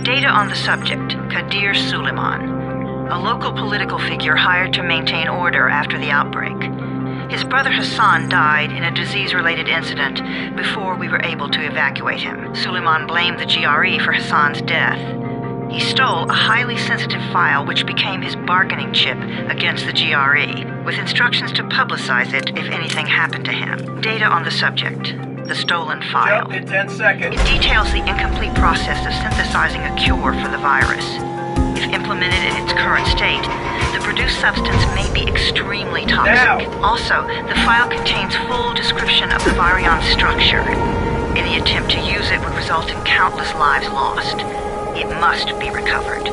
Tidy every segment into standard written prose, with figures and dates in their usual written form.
Data on the subject, Kadir Suleiman, a local political figure hired to maintain order after the outbreak. His brother Hassan died in a disease-related incident before we were able to evacuate him. Suleiman blamed the GRE for Hassan's death. He stole a highly sensitive file which became his bargaining chip against the GRE, with instructions to publicize it if anything happened to him. Data on the subject. The stolen file. Jump in 10 seconds. It details the incomplete process of synthesizing a cure for the virus. If implemented in its current state, the produced substance may be extremely toxic. Now. Also, the file contains full description of the virion's structure. Any attempt to use it would result in countless lives lost. It must be recovered.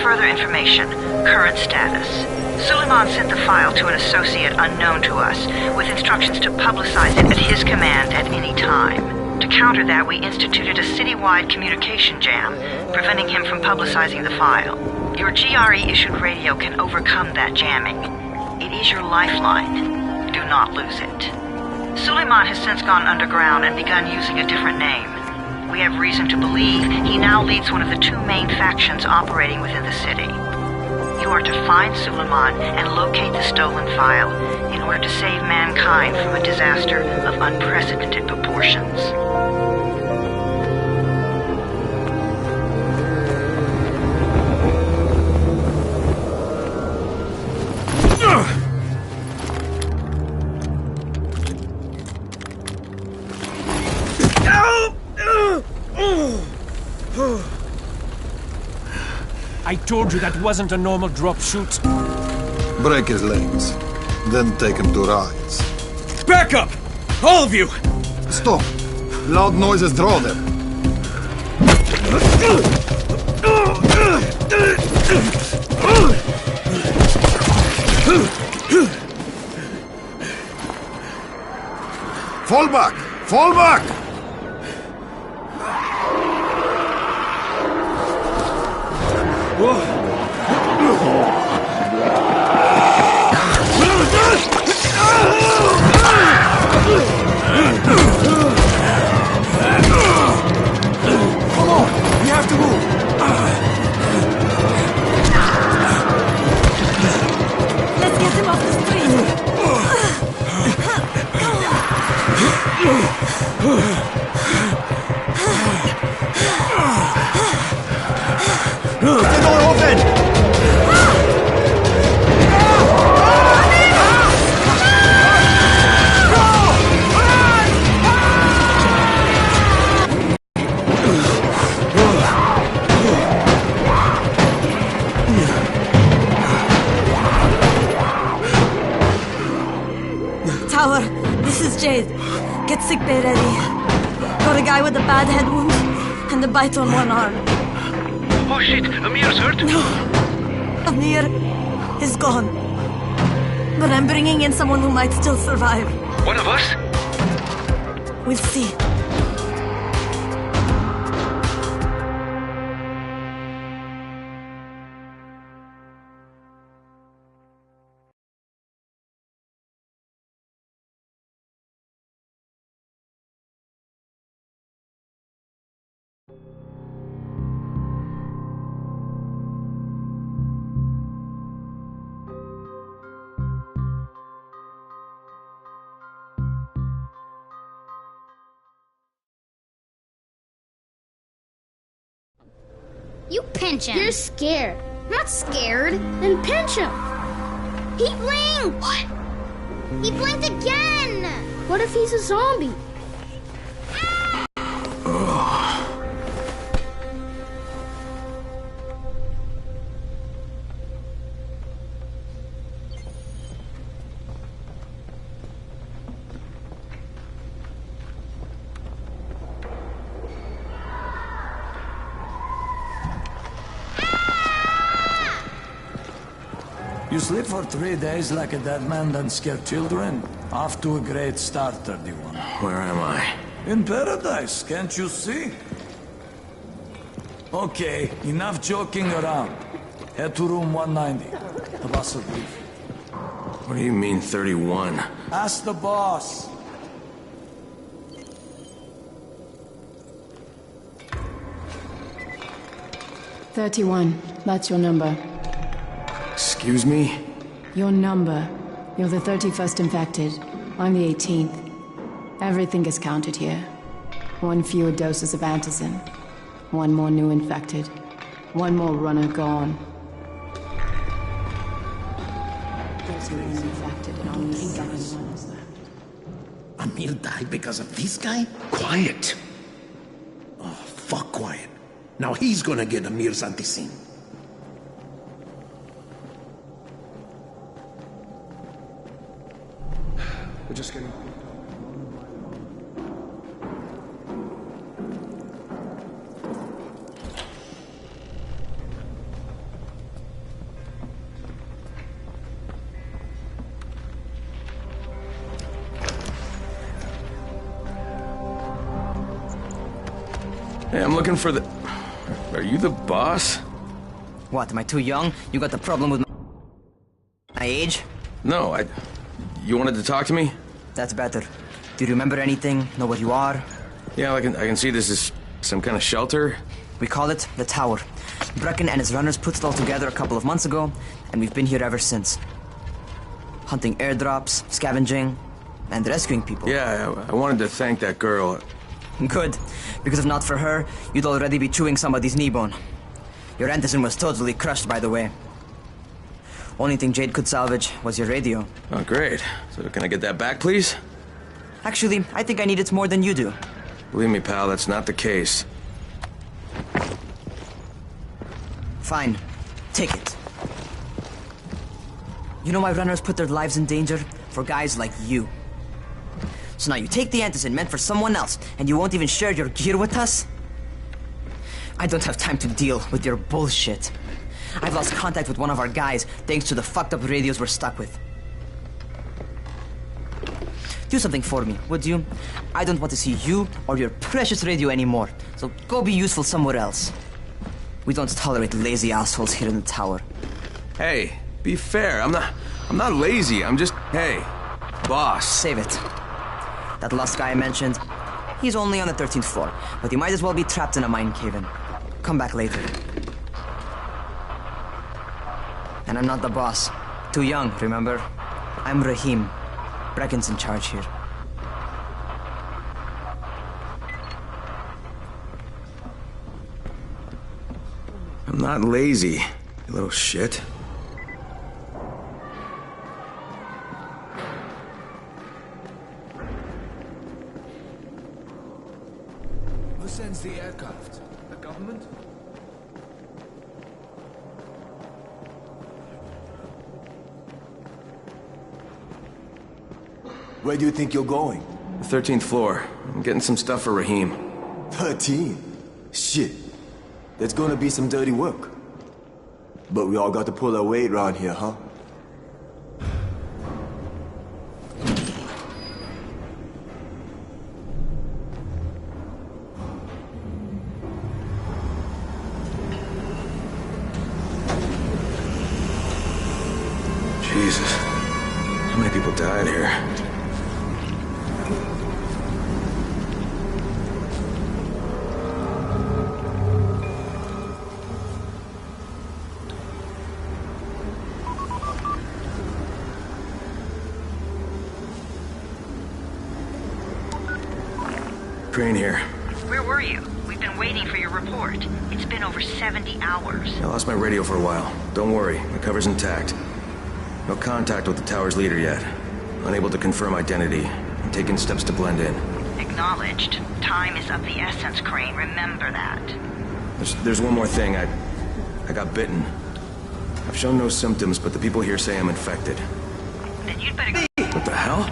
Further information, current status. Suleiman sent the file to an associate unknown to us, with instructions to publicize it at his command at any time. To counter that, we instituted a citywide communication jam, preventing him from publicizing the file. Your GRE-issued radio can overcome that jamming. It is your lifeline. Do not lose it. Suleiman has since gone underground and begun using a different name. We have reason to believe he now leads one of the two main factions operating within the city. You are to find Suleiman and locate the stolen file in order to save mankind from a disaster of unprecedented proportions. I told you that wasn't a normal drop shoot. Break his legs, then take him to rides. Back up! All of you! Stop! Loud noises draw them. Fall back! Fall back! Come on! We have to move! Let's get him off the street! Get the door open! Tower, this is Jade. Get sickbay ready. Got a guy with a bad head wound and a bite on one arm. Oh shit, Amir's hurt? No, Amir is gone. But I'm bringing in someone who might still survive. One of us? We'll see. You pinch him. You're scared. I'm not scared. Then pinch him. He blinked! What? He blinked again! What if he's a zombie? sleep for 3 days like a dead man, then scare children? Off to a great start, 31. Where am I? In paradise, can't you see? Okay, enough joking around. Head to room 190. The boss will brief you. What do you mean, 31? Ask the boss. That's your number. Excuse me? Your number. You're the 31st infected. I'm the 18th. Everything is counted here. 1 fewer doses of antizin. 1 more new infected. 1 more runner gone. There's no infected and only 7 runners left. Amir died because of this guy? Quiet. Oh, fuck quiet. Now he's gonna get Amir's anticin. We're just getting... Hey, I'm looking for the... Are you the boss? What, am I too young? You got the problem with my age? No, You wanted to talk to me? That's better. Do you remember anything? Know what you are? Yeah, I can see this is some kind of shelter. We call it the Tower. Brecken and his runners put it all together a couple of months ago, and we've been here ever since. Hunting airdrops, scavenging, and rescuing people. Yeah, I wanted to thank that girl. Good, because if not for her, you'd already be chewing somebody's knee bone. Your antizin was totally crushed, by the way. Only thing Jade could salvage was your radio. Oh, great. So can I get that back, please? Actually, I think I need it more than you do. Believe me, pal, that's not the case. Fine. Take it. You know why runners put their lives in danger? For guys like you. So now you take the antizin meant for someone else, and you won't even share your gear with us? I don't have time to deal with your bullshit. I've lost contact with one of our guys thanks to the fucked up radios we're stuck with. Do something for me, would you? I don't want to see you or your precious radio anymore, so go be useful somewhere else. We don't tolerate lazy assholes here in the tower. Hey, be fair. I'm not lazy. I'm just, hey, boss. Save it. That last guy I mentioned, he's only on the 13th floor, but he might as well be trapped in a mine cave-in. Come back later. And I'm not the boss. Too young, remember? I'm Rahim. Brecken's in charge here. I'm not lazy, you little shit. Who sends the aircraft? The government? Where do you think you're going? The 13th floor. I'm getting some stuff for Rahim. 13? Shit. There's gonna be some dirty work. But we all got to pull our weight around here, huh? Jesus. How many people died here? Crane here. Where were you? We've been waiting for your report. It's been over 70 hours. I lost my radio for a while. Don't worry, the cover's intact. No contact with the tower's leader yet. Unable to confirm identity. I'm taking steps to blend in. Acknowledged. Time is of the essence, Crane. Remember that. There's one more thing. I got bitten. I've shown no symptoms, but the people here say I'm infected. Then you'd better go. What the hell?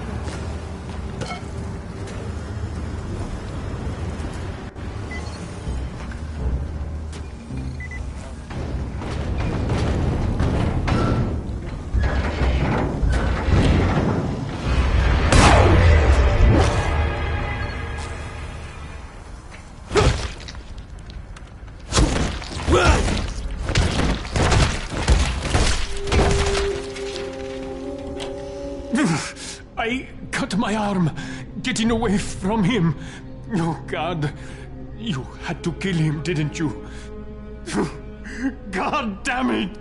I cut my arm getting away from him. Oh, God. You had to kill him, didn't you? God damn it!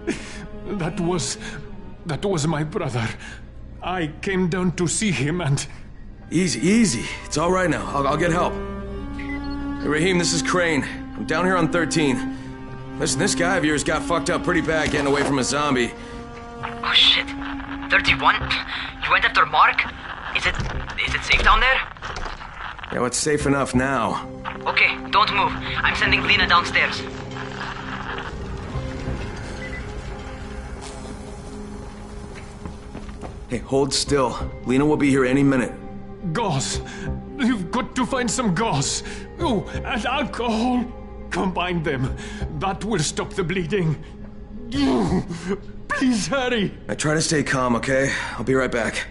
That was my brother. I came down to see him and... Easy. It's all right now. I'll get help. Hey, Raheem, this is Crane. I'm down here on 13. Listen, this guy of yours got fucked up pretty bad getting away from a zombie. Oh, shit. 31? You went after Mark? Is it safe down there? Yeah, well, it's safe enough now. Okay, don't move. I'm sending Lena downstairs. Hey, hold still. Lena will be here any minute. Gauze. You've got to find some gauze. Oh, and alcohol. Combine them. That will stop the bleeding. Please hurry. I try to stay calm, okay? I'll be right back.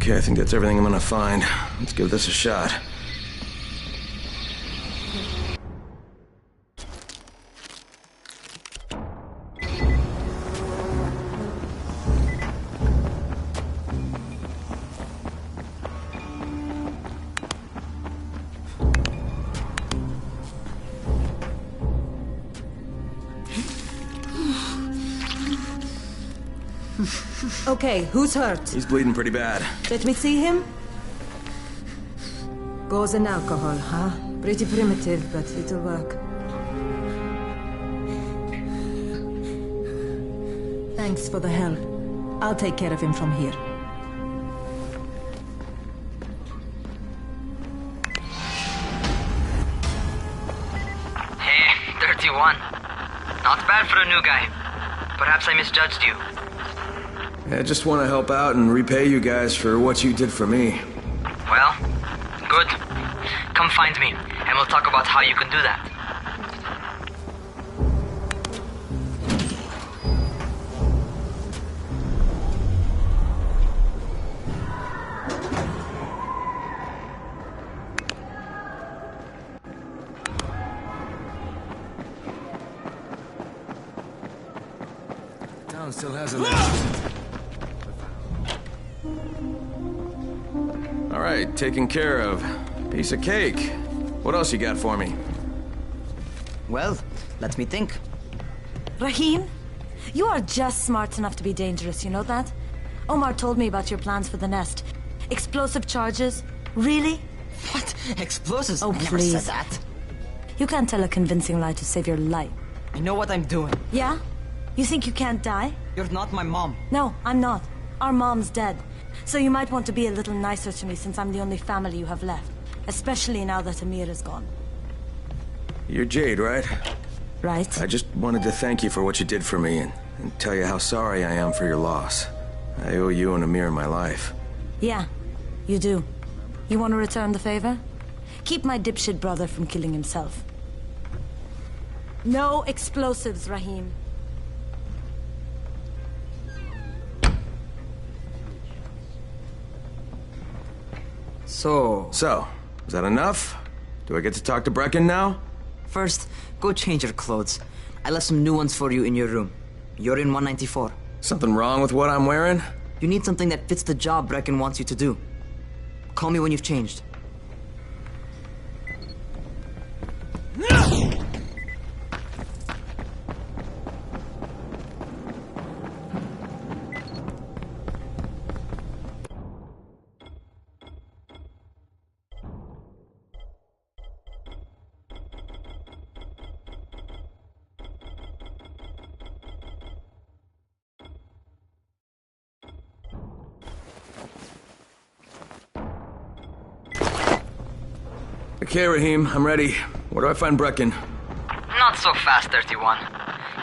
Okay, I think that's everything I'm gonna find. Let's give this a shot. Okay, who's hurt? He's bleeding pretty bad. Let me see him. Gauze and alcohol, huh? Pretty primitive, but it'll work. Thanks for the help. I'll take care of him from here. Hey, 31. Not bad for a new guy. Perhaps I misjudged you. I just want to help out and repay you guys for what you did for me. Well, good. Come find me, and we'll talk about how you can do that. Town still has a All right, taken care of. Piece of cake. What else you got for me? Well, let me think. Raheem, you are just smart enough to be dangerous, you know that? Omar told me about your plans for the nest. Explosive charges? Really? What? Explosives? Oh, I never please. said that. You can't tell a convincing lie to save your life. I know what I'm doing. Yeah? You think you can't die? You're not my mom. No, I'm not. Our mom's dead. So you might want to be a little nicer to me since I'm the only family you have left. Especially now that Amir is gone. You're Jade, right? Right. I just wanted to thank you for what you did for me and tell you how sorry I am for your loss. I owe you and Amir my life. Yeah, you do. You want to return the favor? Keep my dipshit brother from killing himself. No explosives, Raheem. So, is that enough? Do I get to talk to Brecken now? first, go change your clothes. I left some new ones for you in your room. You're in 194. Something wrong with what I'm wearing? You need something that fits the job Brecken wants you to do. Call me when you've changed. Okay, Raheem, I'm ready. Where do I find Brecken? Not so fast, 31.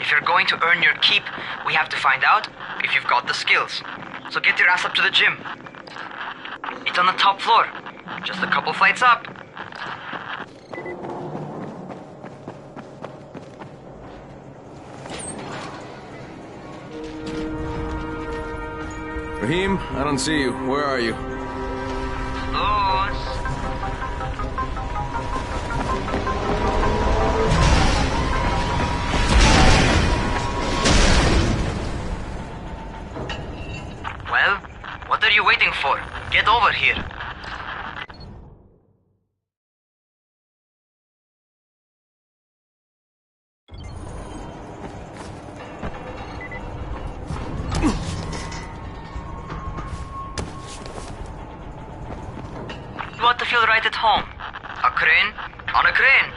If you're going to earn your keep, we have to find out if you've got the skills. So get your ass up to the gym. It's on the top floor. Just a couple flights up. Raheem, I don't see you. Where are you? Close. Well, what are you waiting for? Get over here. You want to feel right at home. A crane on a crane.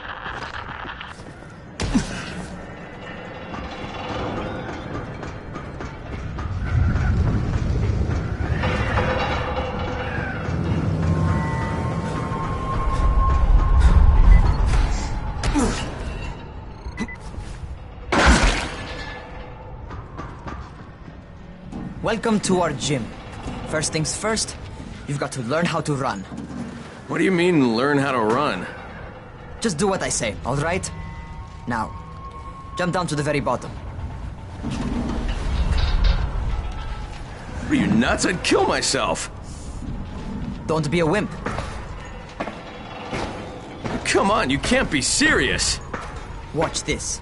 Welcome to our gym. First things first, you've got to learn how to run. What do you mean, learn how to run? Just do what I say, all right? Now, jump down to the very bottom. Are you nuts? I'd kill myself. Don't be a wimp. Come on, you can't be serious. Watch this.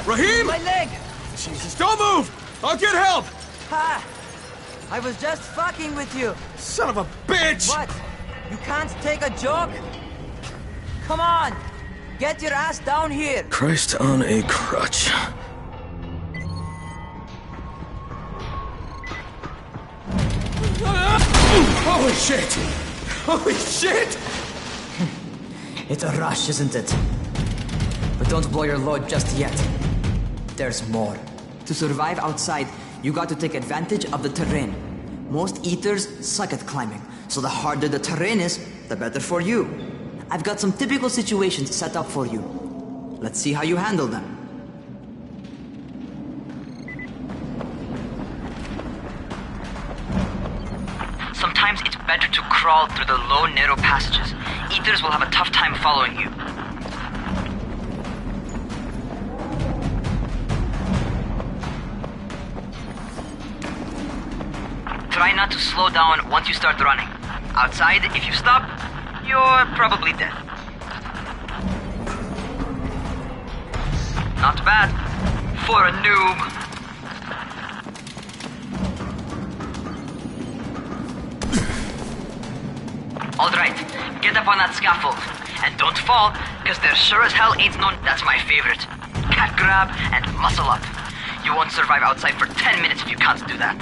Raheem! My leg! Jesus, don't move! I'll get help! Ha! I was just fucking with you. Son of a bitch! What? You can't take a joke? Come on! Get your ass down here! Christ on a crutch. Holy shit! Holy shit! It's a rush, isn't it? But don't blow your load just yet. There's more. To survive outside, you got to take advantage of the terrain. Most eaters suck at climbing, so the harder the terrain is, the better for you. I've got some typical situations set up for you. Let's see how you handle them. Sometimes it's better to crawl through the low, narrow passages. Eaters will have a tough time following you. Try not to slow down once you start running. Outside, if you stop, you're probably dead. Not bad for a noob. Alright, get up on that scaffold. And don't fall, because there sure as hell ain't none. That's my favorite. Cat grab and muscle up. You won't survive outside for 10 minutes if you can't do that.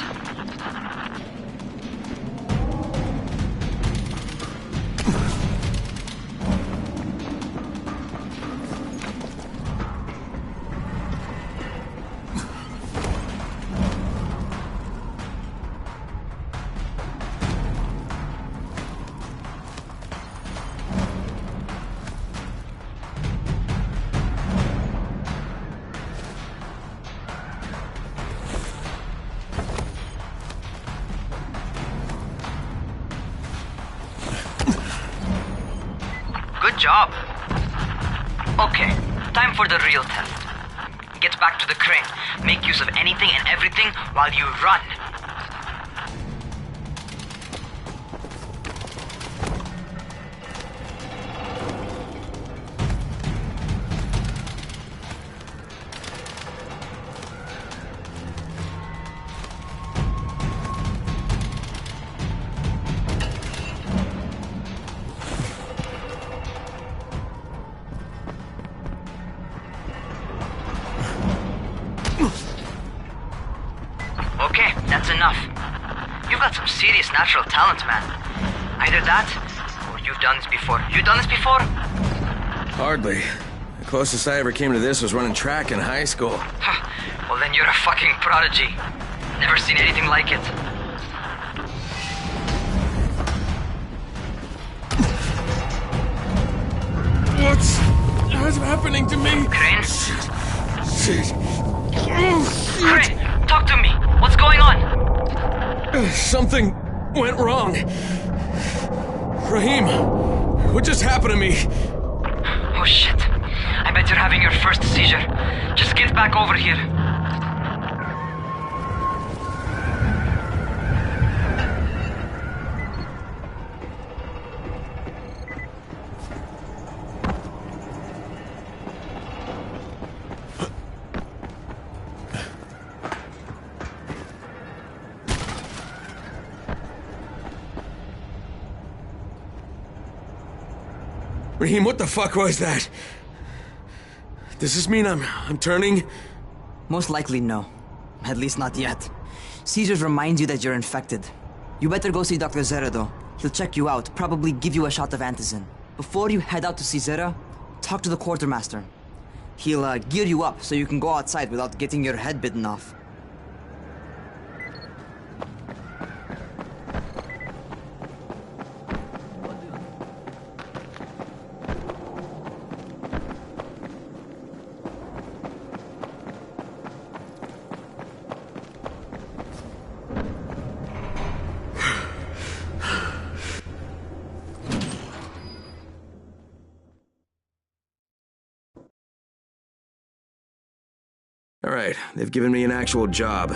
Good job. Okay, time for the real test. Get back to the crane. Make use of anything and everything while you run. Okay, that's enough. You've got some serious natural talent, man. Either that, or you've done this before. You done this before? Hardly. The closest I ever came to this was running track in high school. Well, then you're a fucking prodigy. Never seen anything like it. What's happening to me? Crane? Shit. Crane, talk to me. What's going on? Something went wrong. Raheem, what just happened to me? Oh shit. I bet you're having your first seizure. Just get back over here. Raheem, what the fuck was that? Does this mean I'm turning? Most likely no. At least not yet. Seizures remind you that you're infected. You better go see Dr. Zera though. He'll check you out, probably give you a shot of antizin. Before you head out to see Zera, talk to the quartermaster. He'll gear you up so you can go outside without getting your head bitten off. All right, they've given me an actual job,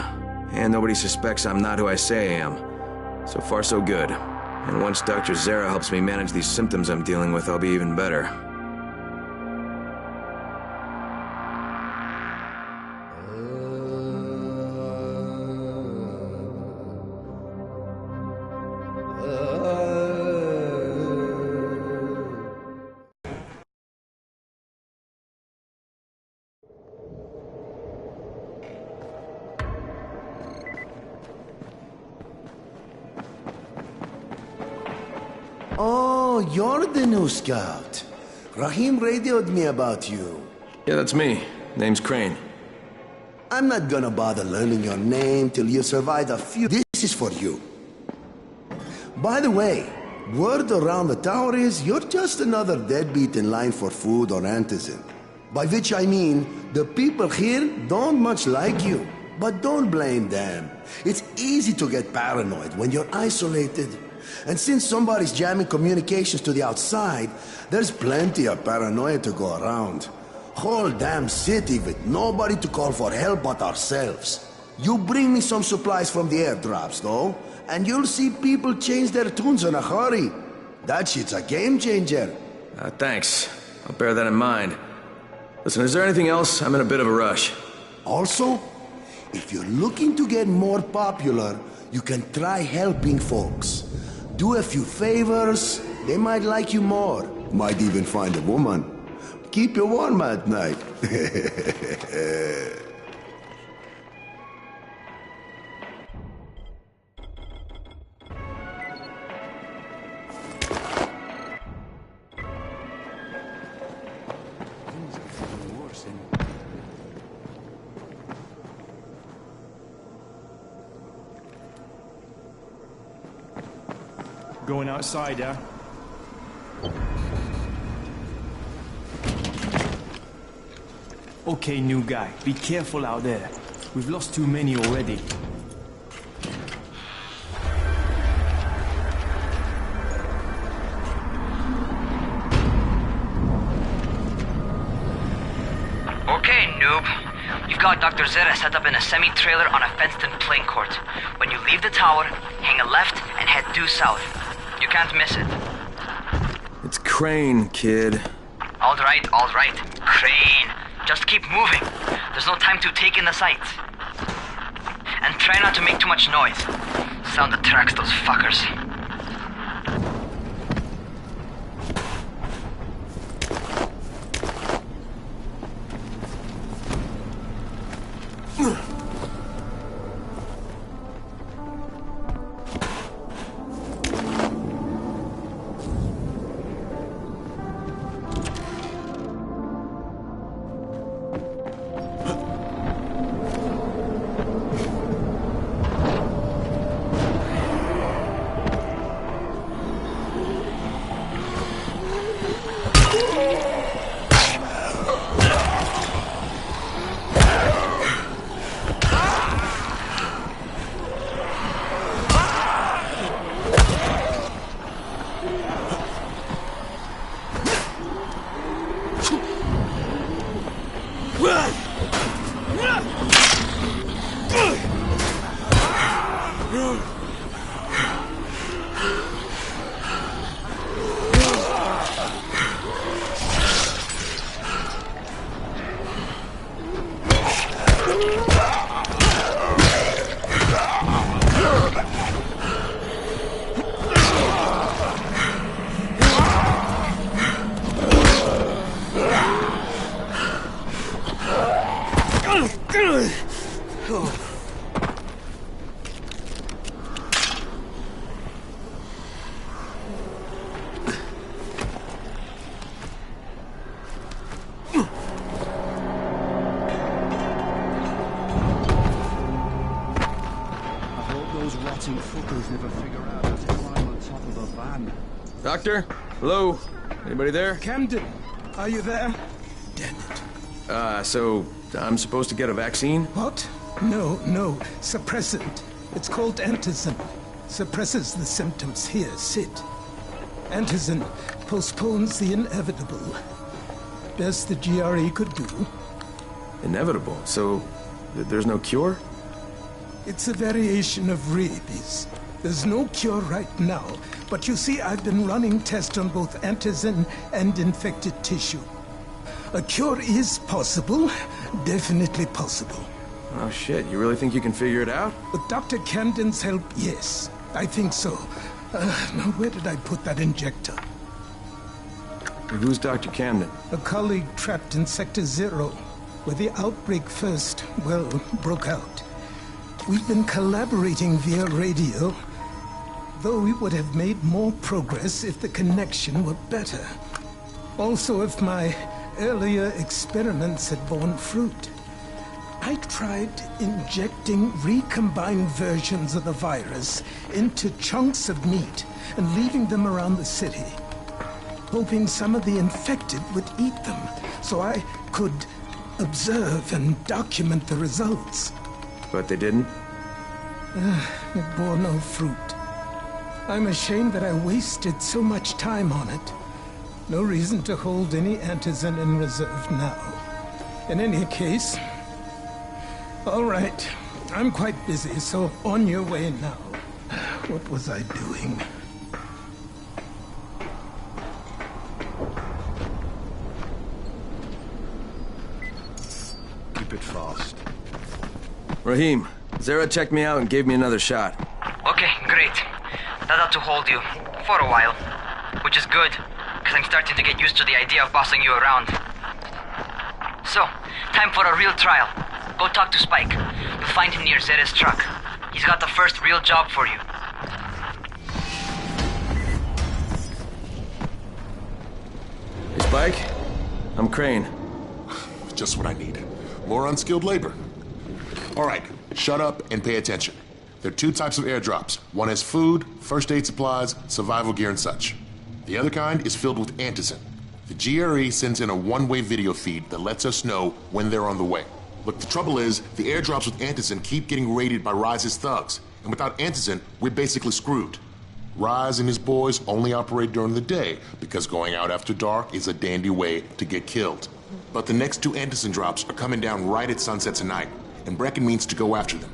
and nobody suspects I'm not who I say I am. So far, so good. And once Dr. Zera helps me manage these symptoms I'm dealing with, I'll be even better. Oh, you're the new scout. Raheem radioed me about you. Yeah, that's me. Name's Crane. I'm not gonna bother learning your name till you survive a few... This is for you. By the way, word around the tower is you're just another deadbeat in line for food or antizin. By which I mean, the people here don't much like you. But don't blame them. It's easy to get paranoid when you're isolated. And since somebody's jamming communications to the outside, there's plenty of paranoia to go around. Whole damn city with nobody to call for help but ourselves. You bring me some supplies from the airdrops, though, and you'll see people change their tunes in a hurry. That shit's a game changer. Thanks. I'll bear that in mind. Listen, is there anything else? I'm in a bit of a rush. Also, if you're looking to get more popular, you can try helping folks. Do a few favors, they might like you more. Might even find a woman. Keep you warm at night. Going outside, yeah? Okay, new guy, be careful out there. We've lost too many already. Okay, noob. You've got Dr. Zera set up in a semi-trailer on a fenced-in playing court. When you leave the tower, hang a left and head due south. You can't miss it. It's Crane, kid. All right. Crane. Just keep moving. There's no time to take in the sights. And try not to make too much noise. Sound attracts those fuckers. Doctor? Hello? Anybody there? Camden, are you there? Damn it. So I'm supposed to get a vaccine? What? No. Suppressant. It's called antizin. Suppresses the symptoms. Here, sit. Antizin postpones the inevitable. Best the GRE could do. Inevitable? So there's no cure? It's a variation of rabies. There's no cure right now, but you see, I've been running tests on both antizin and infected tissue. A cure is possible, definitely possible. Oh shit, you really think you can figure it out? With Dr. Camden's help, yes, I think so. Now where did I put that injector? Who's Dr. Camden? A colleague trapped in Sector 0, where the outbreak first, broke out. We've been collaborating via radio, though we would have made more progress if the connection were better. Also, if my earlier experiments had borne fruit. I tried injecting recombined versions of the virus into chunks of meat and leaving them around the city, hoping some of the infected would eat them so I could observe and document the results. But they didn't? It bore no fruit. I'm ashamed that I wasted so much time on it. No reason to hold any antizin in reserve now. In any case, all right. I'm quite busy, so on your way now. What was I doing? Keep it fast. Rahim, Zara checked me out and gave me another shot. Okay, great. That ought to hold you. For a while. Which is good, because I'm starting to get used to the idea of bossing you around. So, time for a real trial. Go talk to Spike. You'll find him near Zera's truck. He's got the first real job for you. Hey, Spike. I'm Crane. Just what I need. More unskilled labor. All right, shut up and pay attention. There are two types of airdrops. One has food, first aid supplies, survival gear, and such. The other kind is filled with antizin. The GRE sends in a one-way video feed that lets us know when they're on the way. Look, the trouble is, the airdrops with antizin keep getting raided by Rise's thugs. And without antizin, we're basically screwed. Rise and his boys only operate during the day because going out after dark is a dandy way to get killed. But the next 2 Anderson drops are coming down right at sunset tonight, and Brecken means to go after them.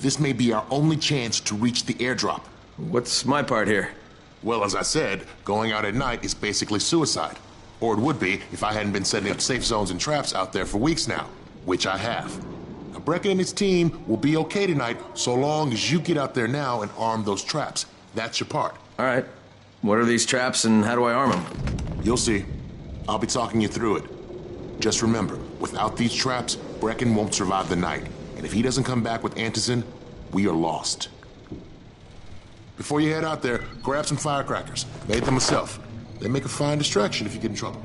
This may be our only chance to reach the airdrop. What's my part here? Well, as I said, going out at night is basically suicide. Or it would be if I hadn't been setting up safe zones and traps out there for weeks now, which I have. Now, Brecken and his team will be okay tonight so long as you get out there now and arm those traps. That's your part. All right. What are these traps and how do I arm them? You'll see. I'll be talking you through it. Just remember, without these traps, Brecken won't survive the night. And if he doesn't come back with Anderson, we are lost. Before you head out there, grab some firecrackers. Made them myself. They make a fine distraction if you get in trouble.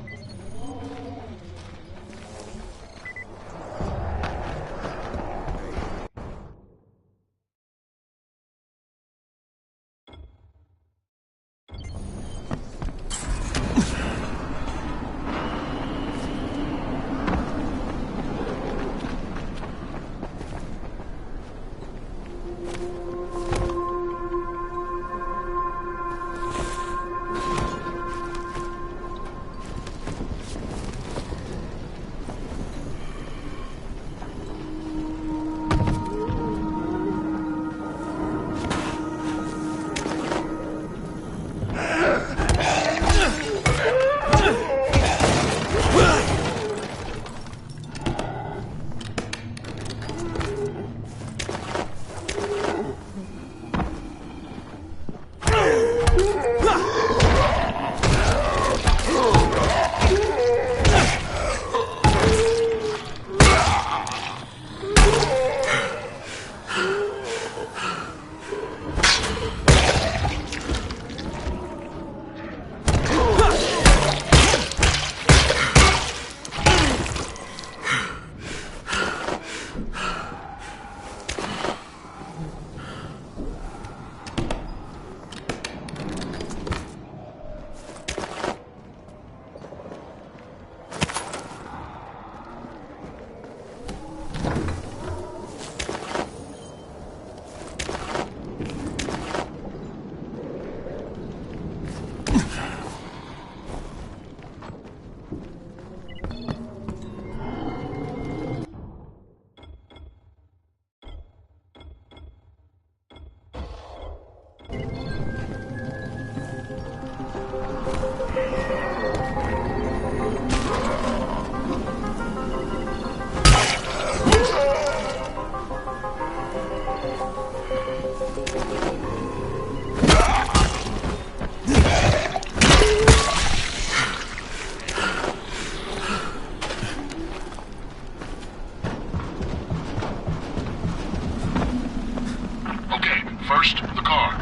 First, the car.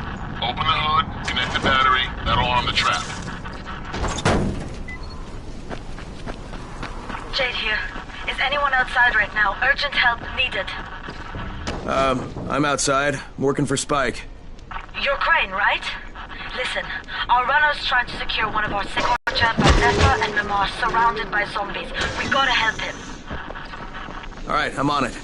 Open the hood, connect the battery, that'll arm the trap. Jade here. Is anyone outside right now? Urgent help needed. I'm outside. I'm working for Spike. You're Crane, right? Listen, our runner's trying to secure one of our sick orchard by Nessa and Mimar, surrounded by zombies. We gotta help him. Alright, I'm on it.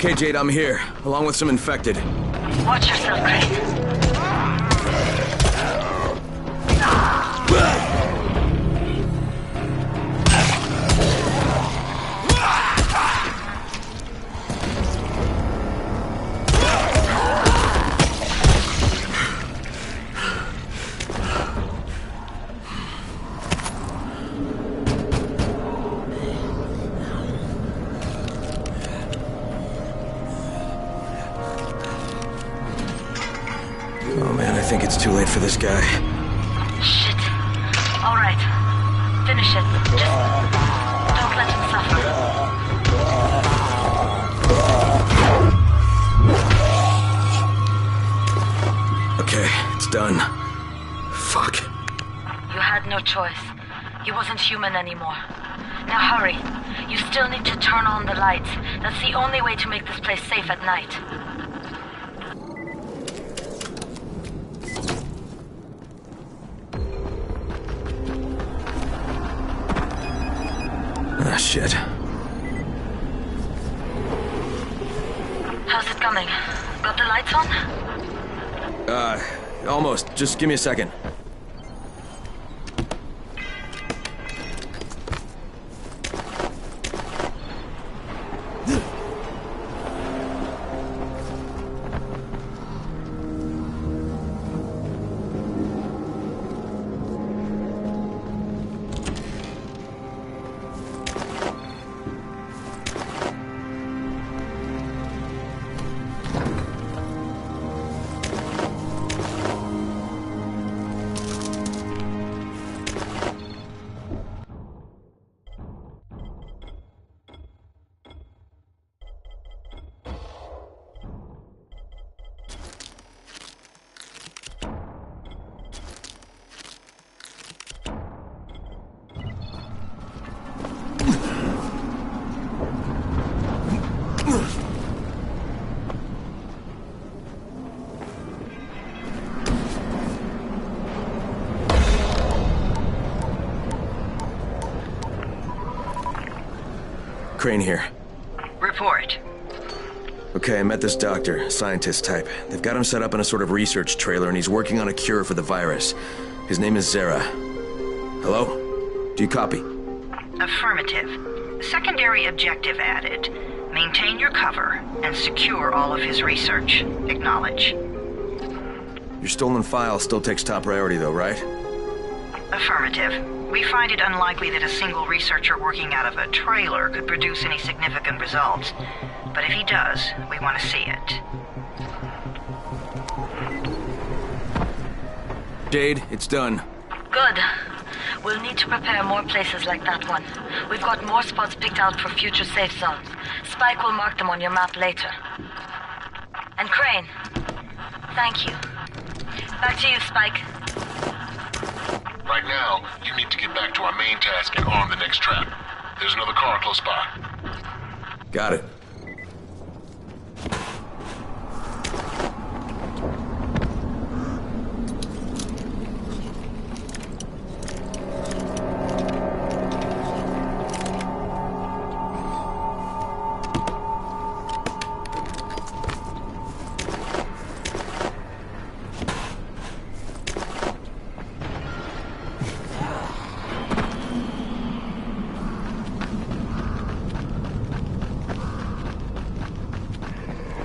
Okay, Jade, I'm here, along with some infected. Watch yourself, Crane. Oh man, I think it's too late for this guy. Shit. All right. Finish it. Just don't let him suffer. Okay, it's done. Fuck. You had no choice. He wasn't human anymore. Now hurry. You still need to turn on the lights. That's the only way to make this place safe at night. Ah, shit. How's it coming? Got the lights on? Almost. Just give me a second. Crane here. Report. Okay, I met this doctor, scientist type. They've got him set up in a sort of research trailer, and he's working on a cure for the virus. His name is Zara. Hello? Do you copy? Affirmative. Secondary objective added. Maintain your cover and secure all of his research. Acknowledge. Your stolen file still takes top priority, though, right? Affirmative. We find it unlikely that a single researcher working out of a trailer could produce any significant results. But if he does, we want to see it. Jade, it's done. Good. We'll need to prepare more places like that one. We've got more spots picked out for future safe zones. Spike will mark them on your map later. And Crane, thank you. Back to you, Spike. Right now, you need to get back to our main task and arm the next trap. There's another car close by. Got it.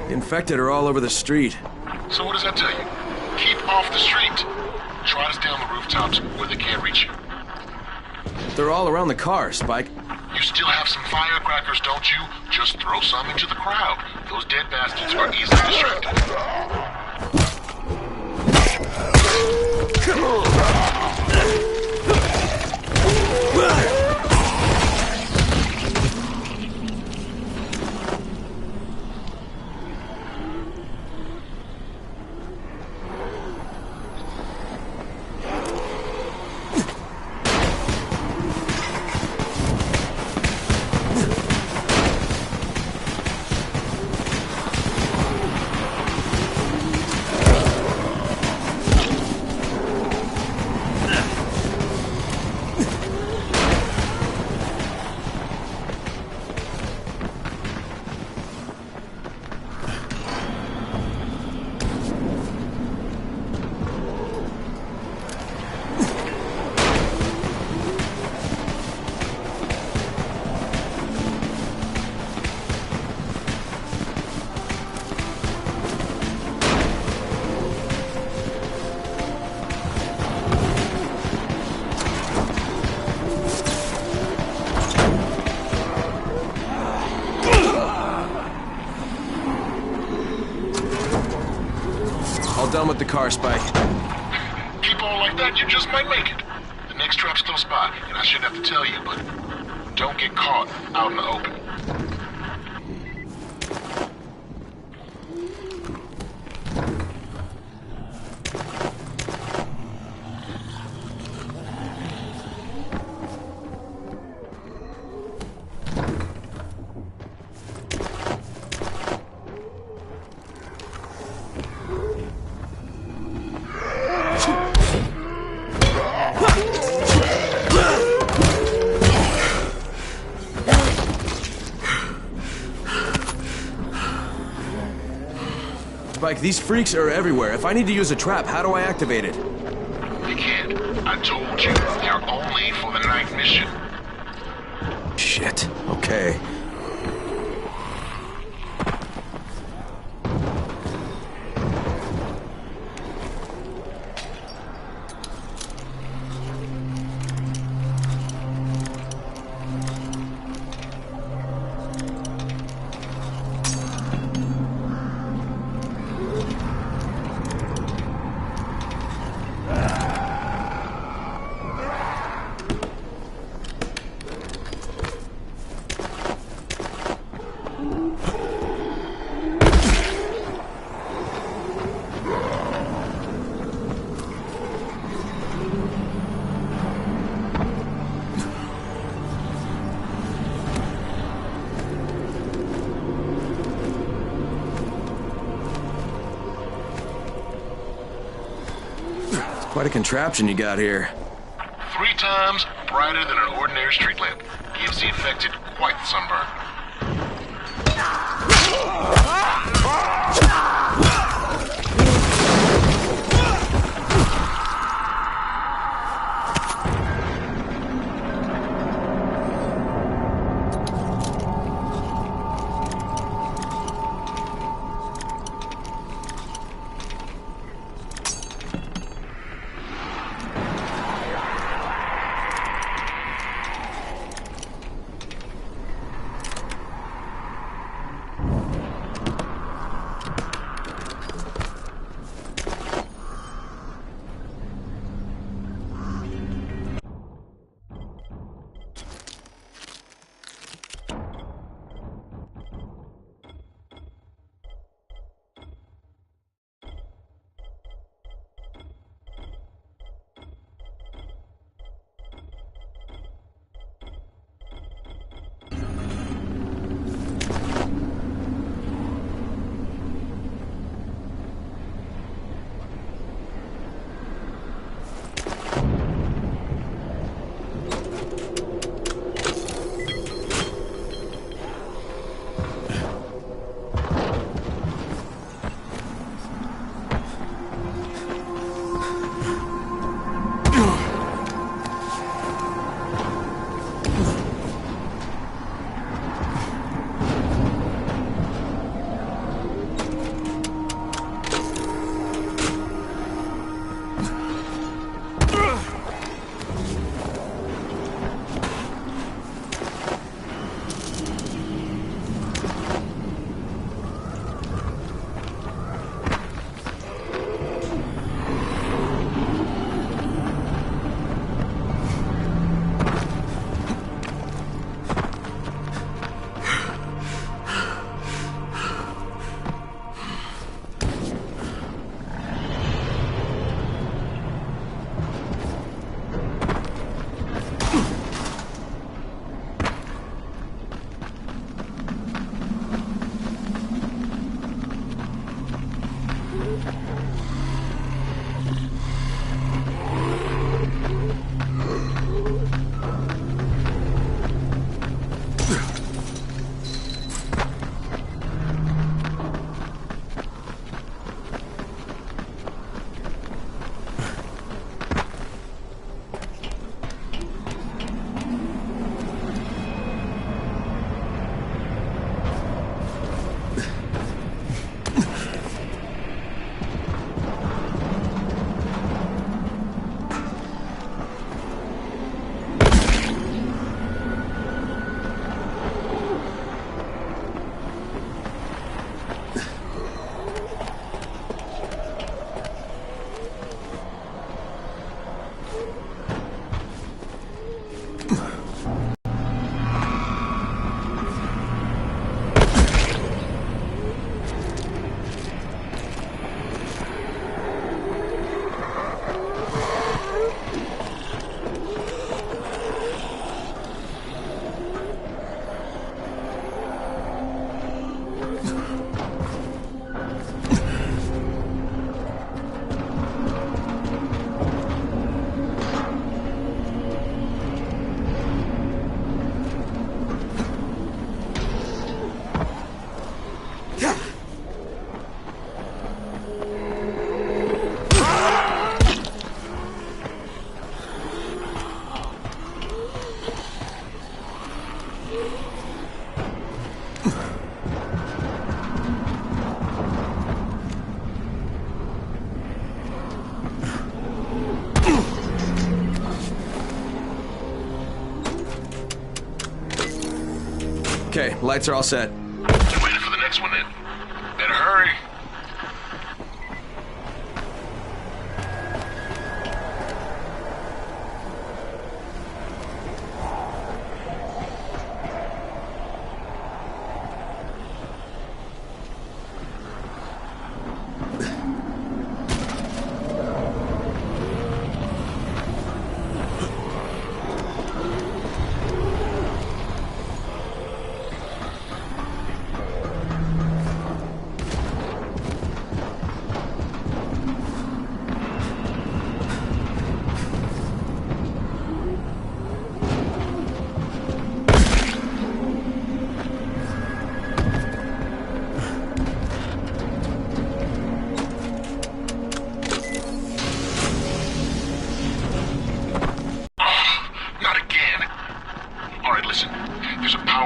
The infected are all over the street. So what does that tell you? Keep off the street. Try to stay on the rooftops where they can't reach you. They're all around the car, Spike. You still have some firecrackers, don't you? Just throw some into the crowd. Those dead bastards are easily distracted. car, Spike. Keep on like that, you just might make it. The next trap's close by, and I shouldn't have to tell you, but don't get caught out in the open. Spike, these freaks are everywhere. If I need to use a trap, how do I activate it? You can't. I told you, they're only for the night mission. Shit. Okay. Quite a contraption you got here. 3 times brighter than an ordinary street lamp. Gives the infected quite the sunburn. Okay, lights are all set. You ready for the next one then? Better hurry.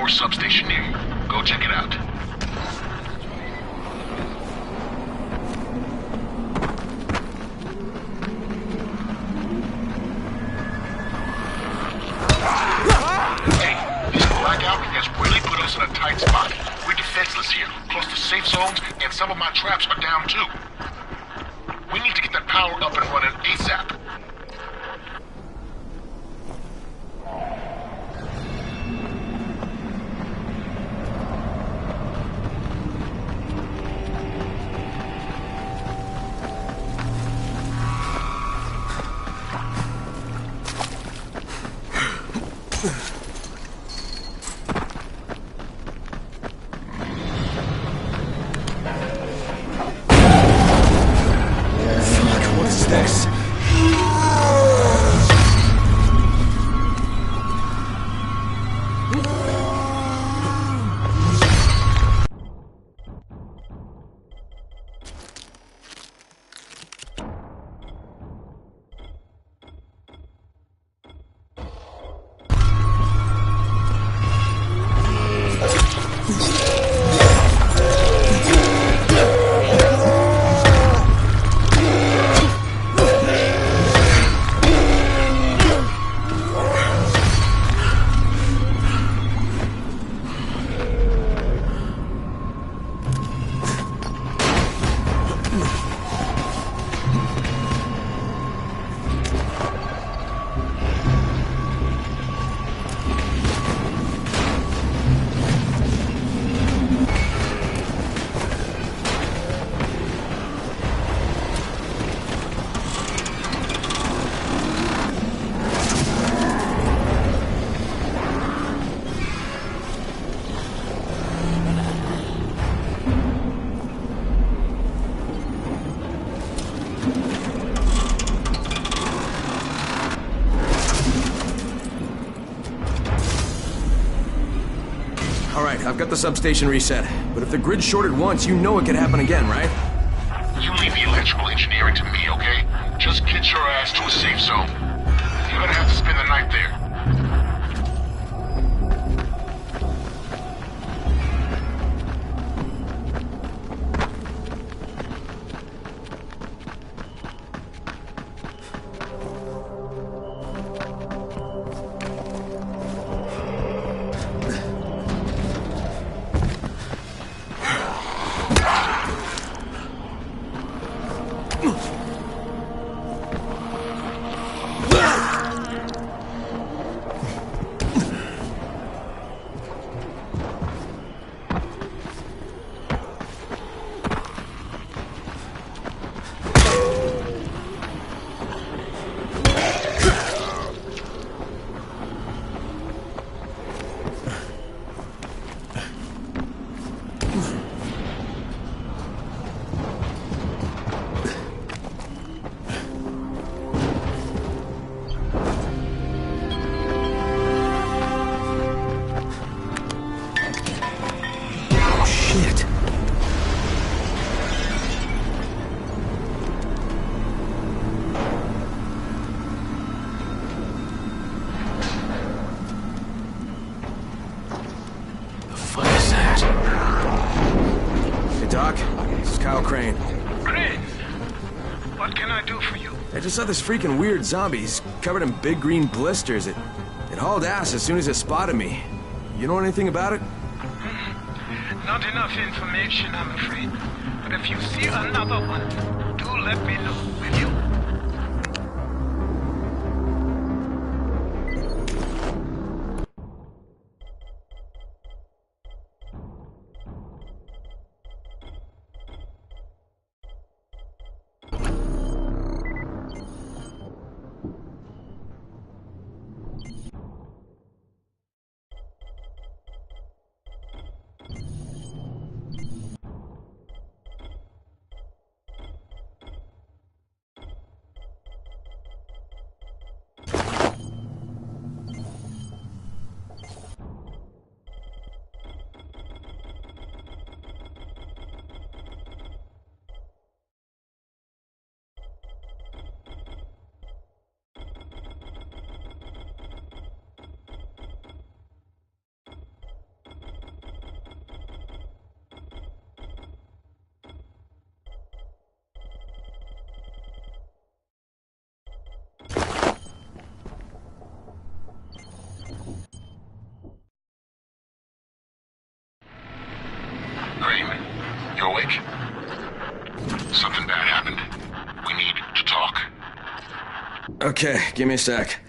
Substation near you. Go check it out. Hey, this blackout has really put us in a tight spot. We're defenseless here, close to safe zones, and some of my traps are down too. We need to get that power up and running ASAP. I've got the substation reset, but if the grid's shorted once, you know it could happen again, right? You leave the electrical engineering to me, okay? Just get your ass to a safe zone. You're gonna have to spend the night there. I just saw this freaking weird zombie. He's covered in big green blisters. It hauled ass as soon as it spotted me. You know anything about it? Not enough information, I'm afraid. But if you see another one, do let me know, will you? Crane, you awake? Something bad happened. We need to talk. Okay, give me a sec.